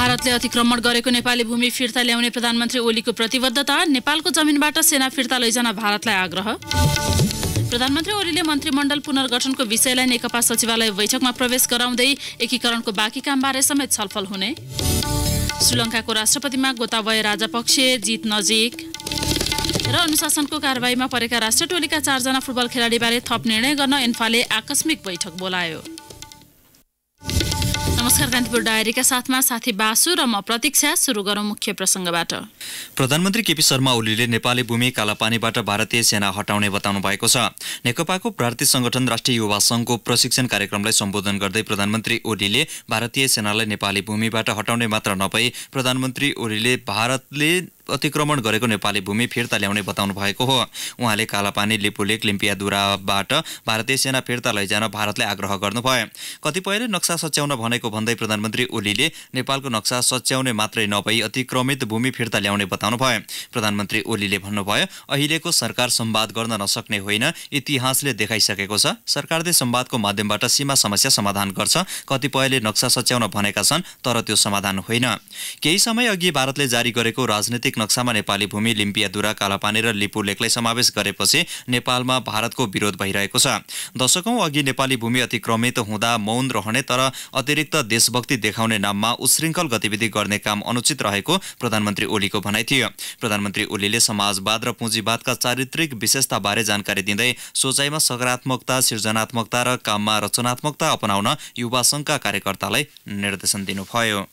भारतले अतिक्रमण गरेको नेपाली भूमि फिर्ता ल्याउने प्रधानमन्त्री ओलीको प्रतिबद्धता। नेपालको जमिनबाट सेना फिर्ता लैजान भारतलाई आग्रह। प्रधानमन्त्री ओलीले मन्त्रीमण्डल पुनर्गठनको विषयलाई नेकपा सचिवालय बैठकमा प्रवेश गराउँदै एकीकरणको बाँकी कामबारे समेत छलफल हुने। श्रीलङ्काको राष्ट्रपतिमा गोताबय राजापक्षे जित नजिक। र अनुशासनको कारबाहीमा परेका राष्ट्र टोलीका 4 जना फुटबल खेलाडीबारे थप निर्णय गर्न एन्फाले आकस्मिक बैठक बोलायो। नमस्कार, कान्तिपुर डायरीका साथमा साथी बासु र म प्रतीक्षा। सुरु गरौँ मुख्य प्रसङ्गबाट। प्रधानमन्त्री केपी शर्मा ओलीले नेपाली भूमि कालापानीबाट भारतीय सेना हटाउने बताउनु भएको छ। नेकपाको प्रार्थी संगठन राष्ट्रिय युवा संघको प्रशिक्षण कार्यक्रमलाई सम्बोधन गर्दै प्रधानमन्त्री ओलीले भारतीय सेनालाई नेपाली भूमिबाट हटाउने मात्र नभई प्रधानमन्त्री ओलीले भारतले अतिक्रमण गरेको नेपाली भूमि फिर्ता ल्याउने बताउनु भएको हो। उहाँले कालापानी, लिपुलेक, लिम्पियादुराबाट भारतीय सेना फिर्ता लैजान भारतलाई आग्रह गर्नुभयो। कतिपयले नक्सा सच्याउन भनेको भन्दै प्रधानमन्त्री ओलीले नेपालको नक्सा सच्याउने मात्रै नभई अतिक्रमित भूमि फिर्ता ल्याउने बताउनुभयो। प्रधानमन्त्री ओलीले भन्नुभयो, अहिलेको सरकार संवाद गर्न नसक्ने होइन, इतिहासले देखाइसकेको छ। सरकारले संवादको माध्यमबाट सीमा समस्या समाधान गर्छ। कतिपयले नक्सा सच्याउन भनेका छन्, तर त्यो समाधान होइन। केही समय अघि भारतले जारी गरेको राजनीतिक नक्सामा नेपाली भूमि लिम्पियादुरा, कालापानी र लिपुलेकलाई समावेश गरेपछि नेपालमा भारतको विरोध भइरहेको छ। दशकौं अघि नेपाली भूमि अतिक्रमित हुँदा मौन रहने तर अतिरिक्त देशभक्ति देखाउने नाममा उच्छृङ्खल गतिविधि गर्ने काम अनुचित रहेको प्रधानमन्त्री ओलीको भनाइ थियो। प्रधानमन्त्री ओलीले समाजवाद र पुँजीवादका चारित्रिक विशेषताबारे जानकारी दिँदै सोचाइमा सकारात्मकता, सृजनात्मकता र काममा रचनात्मकता अपनाउन युवा संघका कार्यकर्तालाई निर्देशन दिनुभयो।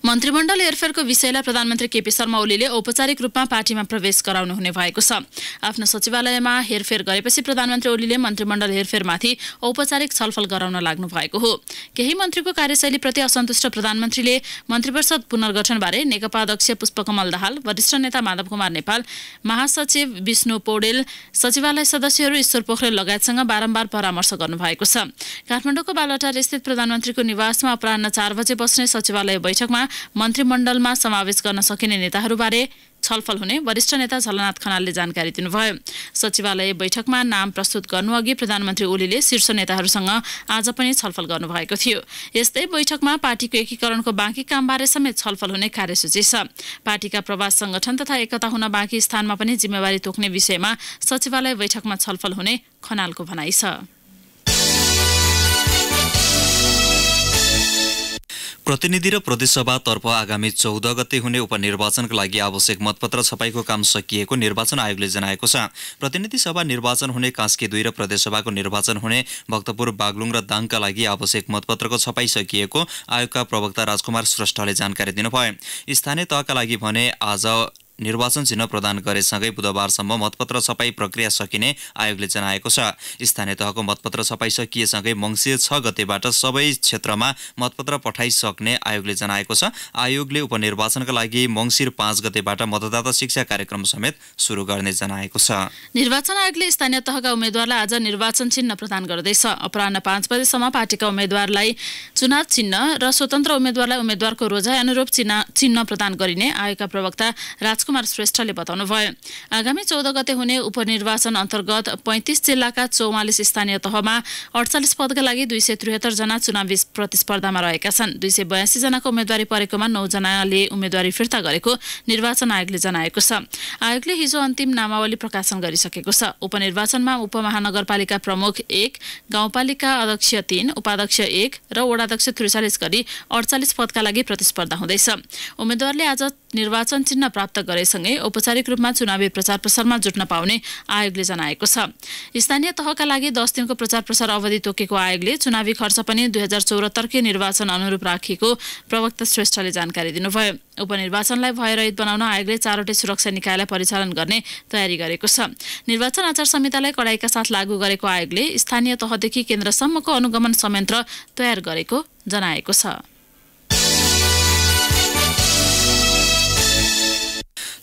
मन्त्रीमण्डल हेरफेरको विषयलाई प्रधानमन्त्री केपी शर्मा ओलीले औपचारिक रूपमा पार्टीमा प्रवेश गराउनु हुने भएको छ। आफ्नो सचिवालयमा हेरफेर गरेपछि प्रधानमन्त्री ओलीले मन्त्रीमण्डल हेरफेरमाथि औपचारिक छलफल गराउन लाग्नु भएको हो। केही मन्त्रीको कार्यशैलीप्रति असन्तुष्ट प्रधानमन्त्रीले मन्त्रीपरिषद पुनर्गठनबारे नेकपा अध्यक्ष पुष्पकमल दाहाल, वरिष्ठ नेता माधव कुमार नेपाल, महासचिव विष्णु पौडेल, सचिवालय सदस्यहरू ईश्वर पोखरेल लगायतसँग बारम्बार परामर्श गर्नुभएको छ। काठमाडौँको बालुवाटार स्थित प्रधानमन्त्रीको निवासमा अपराह्न 4 बजे बस्ने सचिवालय बैठकमा मन्त्रीमण्डलमा समावेश गर्न सकिने नेताहरूबारे छलफल हुने वरिष्ठ नेता झलनाथ खनालले जानकारी दिनुभयो। सचिवालय बैठकमा नाम प्रस्तुत गर्नुअघि प्रधानमन्त्री ओलीले शीर्ष नेताहरूसँग आज पनि छलफल गर्नुभएको थियो। यस्तै बैठकमा पार्टीको एकीकरणको बाँकी कामबारे समेत छलफल हुने कार्यसूची छ। पार्टीका प्रवास संगठन तथा एकता हुन बाँकी स्थानमा पनि जिम्मेवारी तोक्ने विषयमा सचिवालय बैठकमा छलफल हुने खनालको भनाइ छ। प्रतिनिधि र प्रदेशसभातर्फ आगामी 14 गते हुने उपनिर्वाचनका लागि आवश्यक मतपत्र छपाईको काम सकिएको निर्वाचन आयोगले जनाएको छ। प्रतिनिधि सभा निर्वाचन हुने कास्की 2 र प्रदेशसभाको निर्वाचन हुने भक्तपुर, बागलुङ र दाङका लागि आवश्यक मतपत्रको छपाई सकिएको आयोगका प्रवक्ता राजकुमार श्रेष्ठले जानकारी दिनुभयो। स्थानीय तहका लागि भने आज निर्वाचन चिन्ह प्रदान गरेसँगै बुधबारसम्म मतपत्र छपाई प्रक्रिया सकिने आयोगले जनाएको छ। स्थानीय तहको मतपत्र छपाई सकिएसँगै मङ्सिर 6 गतेबाट सबै क्षेत्रमा मतपत्र पठाइसक्ने आयोगले जनाएको छ। आयोगले उपनिर्वाचनका लागि मङ्सिर 5 गतेबाट मतदाता शिक्षा कार्यक्रम समेत सुरु गर्ने जनाएको छ। निर्वाचन आयोगले स्थानीय तहका उम्मेद्वारलाई आज निर्वाचन चिन्ह प्रदान गर्दैछ। अपराह्न 5 बजेसम्म पार्टीका उम्मेद्वारलाई चुनाव चिन्ह र स्वतन्त्र उम्मेद्वारलाई उम्मेद्वारको रोजाइ अनुरूप चिन्ह प्रदान गरिने आयोगका प्रवक्ता राजकुमार श्रेष्ठले बताउनुभयो। आगामी 14 गते हुने उपनिर्वाचन अन्तर्गत 35 जिल्लाका 44 स्थानीय तहमा 48 पदका लागि 273 जना चुनावी प्रतिस्पर्धामा रहेका छन्। 282 जनाको उम्मेदवारी परेकोमा 9 जनाले उम्मेदवारी फिर्ता गरेको निर्वाचन आयोगले जनाएको छ। आयोगले हिजो अन्तिम नामावली प्रकाशन गरिसकेको छ। उपनिर्वाचनमा उपमहानगरपालिका प्रमुख 1, गाउँपालिका अध्यक्ष 3, उपाध्यक्ष 1 र वडाध्यक्ष 43 गरी 48 पदका लागि प्रतिस्पर्धा हुँदैछ। उम्मेदवारले आज निर्वाचन चिन्ह प्राप्त गरेसँगै औपचारिक रूपमा चुनावी प्रचार प्रसारमा जुट्न पाउने आयोगले जनाएको छ। स्थानीय तहका लागि 10 दिनको प्रचार प्रसार अवधि तोकेको आयोगले चुनावी खर्च पनि 2074 के निर्वाचन अनुरूप राखिएको प्रवक्ता श्रेष्ठले जानकारी दिनुभयो। उपनिर्वाचनलाई भयरहित बनाउन आयोगले 4वटै सुरक्षा निकायलाई परिचालन गर्ने तयारी गरेको छ। निर्वाचन आचार संहितालाई कडाइका साथ लागू गरेको आयोगले स्थानीय तहदेखि केन्द्रसम्मको अनुगमन संयन्त्र तयार गरेको जनाएको छ।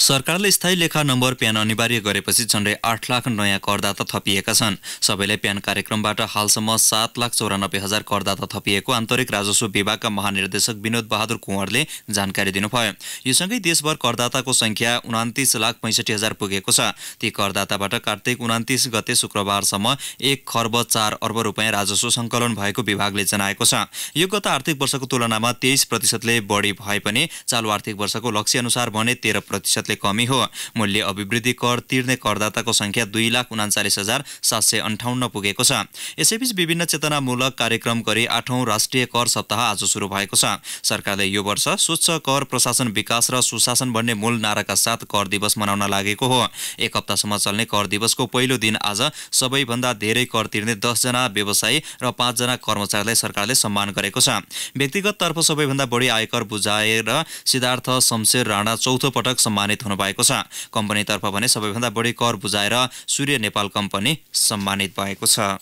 सरकारले स्थायी लेखा नम्बर प्यान अनिवार्य गरेपछि झण्डै 8 लाख नयाँ करदाता थपिएका छन्। सबैलाई प्यान कार्यक्रमबाट हालसम्म 7,94,000 करदाता थपिएको आन्तरिक राजस्व विभागका महानिर्देशक विनोद बहादुर कुँवरले जानकारी दिनुभयो। यो सँगै देशभर करदाताको संख्या 29,65,000 पुगेको छ। ती करदाताबाट कार्तिक 29 गते शुक्रबारसम्म 1,04,00,00,000 रुपियाँ राजस्व सङ्कलन भएको विभागले जनाएको छ। यो गत आर्थिक वर्षको तुलनामा 23% बढी भए पनि चालु आर्थिक वर्षको लक्ष्य अनुसार भने 13% कमी हो। मूल्य अभिवृद्धि कर तिर्ने करदाताको संख्या 2,39,758 पुगेको छ। यसैबीच विभिन्न चेतनामूलक कार्यक्रम गरी 8औं राष्ट्रिय कर सप्ताह आज सुरु भएको छ। सरकारले यो वर्ष स्वच्छ कर प्रशासन विकास र सुशासन भन्ने मूल नाराका साथ कर दिवस मनाउन लागेको हो। एक हप्तासम्म चल्ने कर दिवसको पहिलो दिन आज सबैभन्दा धेरै कर तिर्ने 10 जना व्यवसायी र 5 जना कर्मचारीलाई सरकारले सम्मान गरेको छ। व्यक्तिगत तर्फ सबैभन्दा बढी आयकर बुझाएर सिद्धार्थ शमशेर राणा चौथो पटक सम्मानित हुनुभएको छ। कम्पनीतर्फ भने सबैभन्दा बढी कर बुझाएर सूर्य नेपाल कम्पनी सम्मानित भएको छ।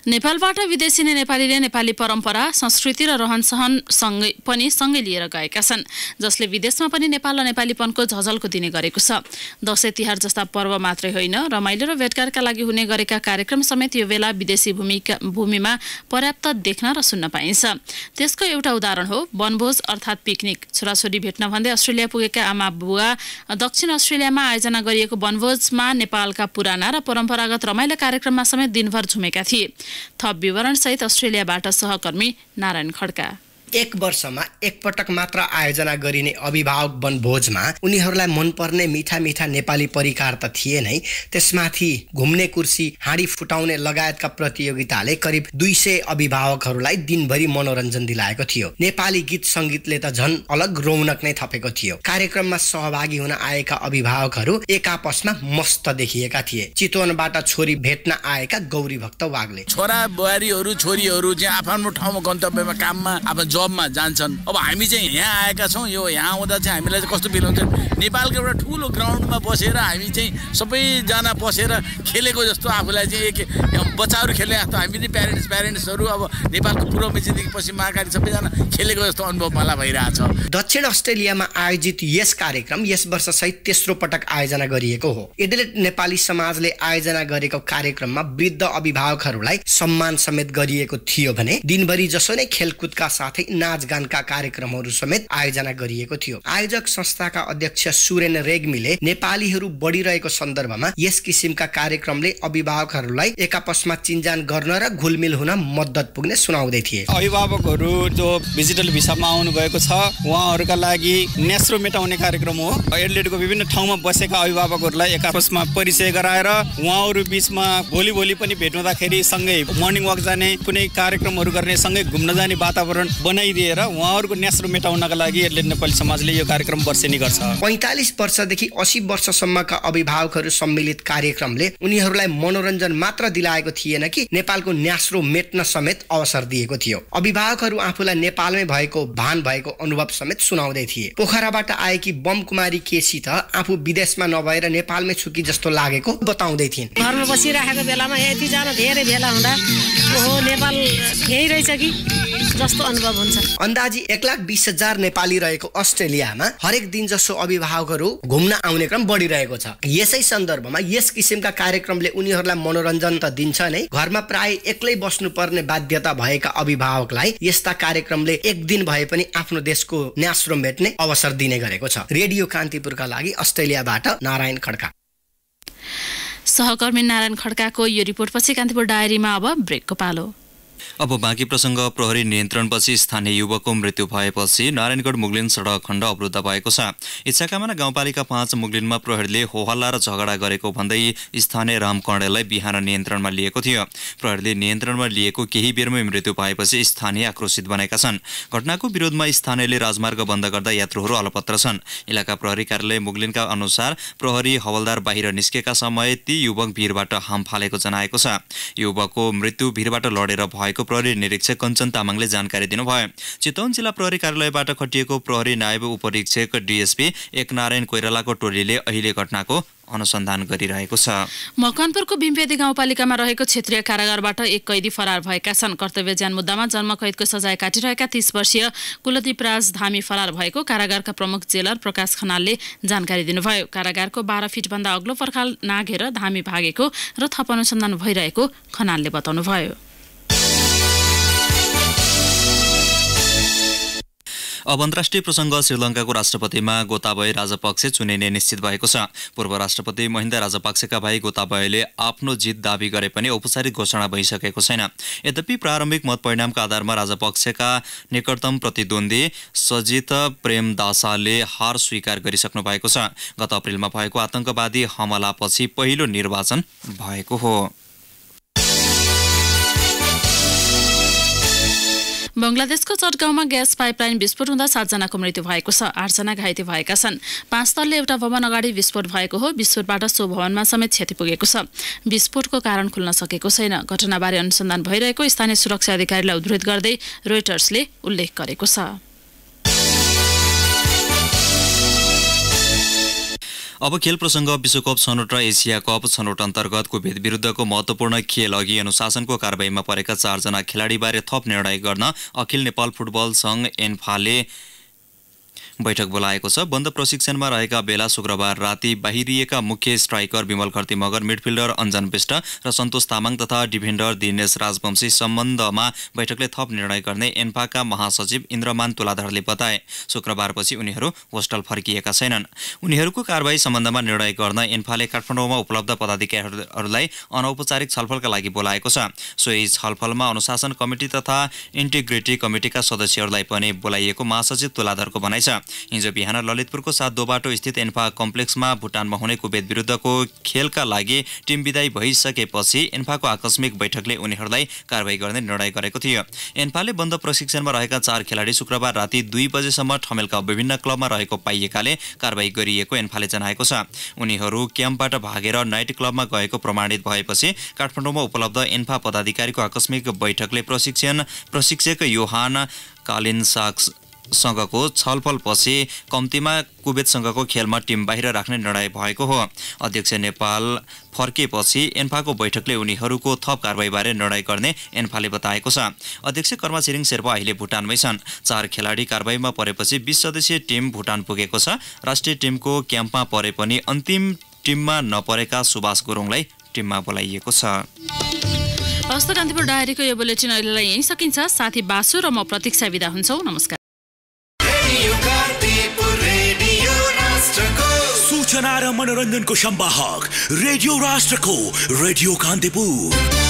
नेपालबाट विदेशिने नेपालीले नेपाली परम्परा, संस्कृति र रहनसहन सँगै लिएर गएका छन्, जसले विदेशमा पनि नेपाल र नेपालीपनको झझल्को दिने गरेको छ। दशैं तिहार जस्ता पर्व मात्रै होइन, रमाइलो र भेटघाटका लागि हुने गरेका कार्यक्रम समेत यो बेला विदेशी भूमिमा पर्याप्त देख्न र सुन्न पाइन्छ। त्यसको एउटा उदाहरण हो वनभोज अर्थात् पिकनिक। छोराछोरी भेट्न भन्दै अस्ट्रेलिया पुगेका आमा बुवा दक्षिण अस्ट्रेलियामा आयोजना गरिएको वनभोजमा नेपालका पुराना र परम्परागत रमाइलो कार्यक्रममा समेत दिनभर झुमेका थिए। थप विवरणसहित अस्ट्रेलियाबाट सहकर्मी नारायण खड्का। एक वर्षमा एकपटक मात्र आयोजना गरिने अभिभावक वनभोजमा उनीहरूलाई मनपर्ने मिठा मिठा नेपाली परिकार त थिए नै, त्यसमाथि घुम्ने कुर्सी, हाँडी फुटाउने लगायतका प्रतियोगिताले करिब 200 अभिभावकहरूलाई दिनभरि मनोरञ्जन दिलाएको थियो। नेपाली गीत सङ्गीतले त झन् अलग रौनक नै थपेको थियो। कार्यक्रममा सहभागी हुन आएका अभिभावकहरू एक आपसमा मस्त देखिएका थिए। चितवनबाट छोरी भेट्न आएका गौरी भक्त वाग्ले छोरा बुहारीहरू छोरीहरू चाहिँ आफ्नो ठाउँमा गन्तव्यमा काममा आफ्नो जबमा जान्छन्। अब हामी चाहिँ यहाँ आएका छौँ। यो यहाँ आउँदा चाहिँ हामीलाई चाहिँ कस्तो फिल हुन्छ, नेपालको एउटा ठुलो ग्राउन्डमा बसेर हामी चाहिँ सबैजना बसेर खेलेको जस्तो आफूलाई चाहिँ एक बच्चाहरू खेले जस्तो हामी पनि प्यारेन्ट्सहरू अब नेपालको पूर्व मेचीदेखि पश्चिम महाकाली सबैजना खेलेको जस्तो अनुभव मलाई भइरहेछ। दक्षिण अस्ट्रेलियामा आयोजित यस कार्यक्रम यस वर्ष सहित तेस्रो पटक आयोजना गरिएको हो। एडिलेड नेपाली समाजले आयोजना गरेको कार्यक्रममा वृद्ध अभिभावकहरूलाई सम्मान समेत गरिएको थियो भने दिनभरि जसो नै खेलकुदका साथै नाचगानका कार्यक्रमहरू समेत आयोजना गरिएको थियो। आयोजक संस्थाका अध्यक्ष सुरेन रेग्मीले नेपालीहरू बढिरहेको सन्दर्भमा यस किसिमका कार्यक्रमले अभिभावकहरूलाई एक आपसमा चिन्जान गर्न र घुलमिल हुन मद्दत पुग्ने सुनाउँदै थिए। अभिभावकहरू जो डिजिटल भिसामा आउनु भएको छ उहाँहरूका लागि नेस्रो मेटाउने कार्यक्रम हो। एडिलेडको विभिन्न ठाउँमा बसेका अभिभावकहरूलाई एक आपसमा परिचय गराएर उहाँहरू बीचमा भोलि पनि भेट्नुहुँदाखेरि सँगै मर्निङ वक जाने, कुनै कार्यक्रमहरू गर्ने, सँगै घुम्न जाने वातावरण बनाइदिएर उहाँहरूको नेस्रो मेटाउनका लागि एडिलेड नेपाली समाजले यो कार्यक्रम वर्षेनी गर्छ। 45 वर्षदेखि 80 वर्षसम्मका अभिभावकहरू सम्मिलित कार्यक्रमले उनीहरूलाई मनोरञ्जन मात्र दिलाएको थिएन कि नेपालको न्यास्रो मेट्न समेत अवसर दिएको थियो। अभिभावकहरू आफूलाई नेपालमै भएको भान भएको अनुभव समेत सुनाउँदै थिए। पोखराबाट आएकी बम कुमारी केसी त आफू विदेशमा नभएर नेपालमै छु कि जस्तो लागेको बताउँदै थिइन्। घरमा बसिरहेको बेलामा यतिजना धेरै भेला हुँदा ओहो नेपाल यही रहेछ कि जस्तो अनुभव हुन्छ। अन्दाजी 1,20,000 नेपाली रहेको अस्ट्रेलियामा हरेक दिन जसो अभिभावकहरू घुम्न आउने क्रम बढिरहेको छ। यसै सन्दर्भमा यस किसिमका कार्यक्रमले उनीहरूलाई मनोरञ्जन त दिन्छ नै, घरमा प्राय एक्लै बस्नुपर्ने बाध्यता भएका अभिभावकलाई यस्ता कार्यक्रमले एक दिन भए पनि आफ्नो देशको न्यास्रो मेट्ने अवसर दिने गरेको छ। रेडियो कान्तिपुरका लागि अस्ट्रेलियाबाट नारायण खड्का। सहकर्मी नारायण खड्काको यो रिपोर्टपछि कान्तिपुर डायरीमा अब ब्रेकको पालो। अब बाँकी प्रसङ्ग। प्रहरी नियन्त्रणपछि स्थानीय युवकको मृत्यु भएपछि नारायणगढ मुगलिन सडक खण्ड अवरुद्ध भएको छ। इच्छाकामना गाउँपालिका 5 मुगलिनमा प्रहरीले होहल्ला र झगडा गरेको भन्दै स्थानीय राम कणेललाई बिहान नियन्त्रणमा लिएको थियो। प्रहरीले नियन्त्रणमा लिएको केही बेरमै मृत्यु भएपछि स्थानीय आक्रोशित बनेका छन्। घटनाको विरोधमा स्थानीयले राजमार्ग बन्द गर्दा यात्रुहरू अलपत्र छन्। इलाका प्रहरी कार्यालय मुगलिनका अनुसार प्रहरी हवलदार बाहिर निस्केका समय ती युवक भिरबाट हाम फालेको जनाएको छ। युवकको मृत्यु भिरबाट लडेर भएको प्रहरी निरीक्षक कञ्चन तामाङले जानकारी दिनुभयो। चितवन जिल्ला प्रहरी कार्यालयबाट खटिएको प्रहरी नायब उपरीक्षक डीएसपी एकनारायण कोइरालाको टोलीले अहिले घटनाको अनुसन्धान गरिरहेको छ। मकवानपुरको भीमपेदी गाउँपालिकामा रहेको क्षेत्रीय कारागारबाट एक कैदी फरार भएका छन्। कर्तव्य ज्यान मुद्दामा जन्मकैदको सजाय काटिरहेका 30 वर्षीय कुलदीप राज धामी फरार भएको कारागारका प्रमुख जेलर प्रकाश खनालले जानकारी दिनुभयो। कारागारको 12 फिटभन्दा अग्लो पर्खाल नाघेर धामी भागेको र थप अनुसन्धान भइरहेको खनालले बताउनुभयो। अब अन्तर्राष्ट्रिय प्रसङ्ग श्रीलङ्काको राष्ट्रपतिमा गोताबय राजपक्षे चुनिने निश्चित भएको छ। पूर्व राष्ट्रपति महिन्दा राजपक्षका भाइ गोताबयले आफ्नो जित दावी गरे पनि औपचारिक घोषणा भइसकेको छैन। यद्यपि प्रारम्भिक मत परिणामका आधारमा राजपक्षका निकटतम प्रतिद्वन्दी सजित प्रेमदासाले हार स्वीकार गरिसक्नु भएको छ। गत अप्रिलमा भएको आतंकवादी हमलापछि पहिलो निर्वाचन भएको हो। बंगलादेशको चटगाउँमा ग्यास पाइपलाइन विस्फोट हुँदा 7 जनाको मृत्यु भएको छ। 8 जना घाइते भएका छन्। 5 तल्ले एउटा भवन अगाडि विस्फोट भएको हो। विस्फोटबाट सो भवनमा समेत क्षति पुगेको छ। विस्फोटको कारण खुल्न सकेको छैन। घटनाबारे अनुसन्धान भइरहेको स्थानीय सुरक्षा अधिकारीलाई उद्धृत गर्दै रोइटर्सले उल्लेख गरेको छ। अब खेल प्रसङ्ग विश्वकप छनौट र एसिया कप छनौट अन्तर्गत कुवेत विरुद्धको महत्त्वपूर्ण खेल अघि अनुशासनको कारबाहीमा परेका 4 जना खेलाडीबारे थप निर्णय गर्न अखिल नेपाल फुटबल सङ्घ एन्फाले बैठक बोलाएको छ। बन्द प्रशिक्षणमा रहेका बेला शुक्रबार राति बाहिरिएका मुख्य स्ट्राइकर विमल खर्ती मगर, मिडफिल्डर अञ्जन विष्ट र सन्तोष तामाङ तथा डिफेन्डर दिनेश राजवंशी सम्बन्धमा बैठकले थप निर्णय गर्ने एन्फाका महासचिव इन्द्रमान तुलाधरले बताए। शुक्रबारपछि उनीहरू होस्टल फर्किएका छैनन्। उनीहरूको कारबाही सम्बन्धमा निर्णय गर्न एन्फाले काठमाडौँमा उपलब्ध पदाधिकारीहरूलाई अनौपचारिक छलफलका लागि बोलाएको छ। सोही छलफलमा अनुशासन कमिटी तथा इन्टिग्रिटी कमिटीका सदस्यहरूलाई पनि बोलाइएको महासचिव तुलाधरको भनाइ छ। हिजो बिहान ललितपुरको 7 दोबाटो स्थित एन्फा कम्प्लेक्समा भुटानमा हुने कुवेत विरुद्धको खेलका लागि टिम विदाई भइसकेपछि एन्फाको आकस्मिक बैठकले उनीहरूलाई कारबाही गर्ने निर्णय गरेको थियो। एन्फाले बन्द प्रशिक्षणमा रहेका 4 खेलाडी शुक्रबार राति 2 बजेसम्म ठमेलका विभिन्न क्लबमा रहेको पाइएकाले कारबाही गरिएको एन्फाले जनाएको छ। उनीहरू क्याम्पबाट भागेर नाइट क्लबमा गएको प्रमाणित भएपछि काठमाडौँमा उपलब्ध एन्फा पदाधिकारीको आकस्मिक बैठकले प्रशिक्षक योहान कालिन्साकसँगको छलफलपछि कम्तीमा कुवेतसँगको खेलमा टिम बाहिर राख्ने निर्णय भएको हो। अध्यक्ष नेपाल फर्केपछि एन्फाको बैठकले उनीहरूको थप कारबाहीबारे निर्णय गर्ने एन्फाले बताएको छ। अध्यक्ष कर्मा छिरिङ शेर्पा अहिले भुटानमै छन्। 4 खेलाडी कारबाहीमा परेपछि 20 सदस्यीय टिम भुटान पुगेको छ। राष्ट्रिय टिमको क्याम्पमा परे पनि अन्तिम टिममा नपरेका सुभाष गुरुङलाई टिममा बोलाइएको छ। हस्त कान्तिपुर डायरीको यो बुलेटिन अहिलेलाई यही सकिन्छ। साथी बासु र म प्रतीक्षा बिदा हुन्छौँ। नमस्कार। सूचना र मनोरञ्जनको संवाहक रेडियो राष्ट्रको रेडियो कान्तिपुर।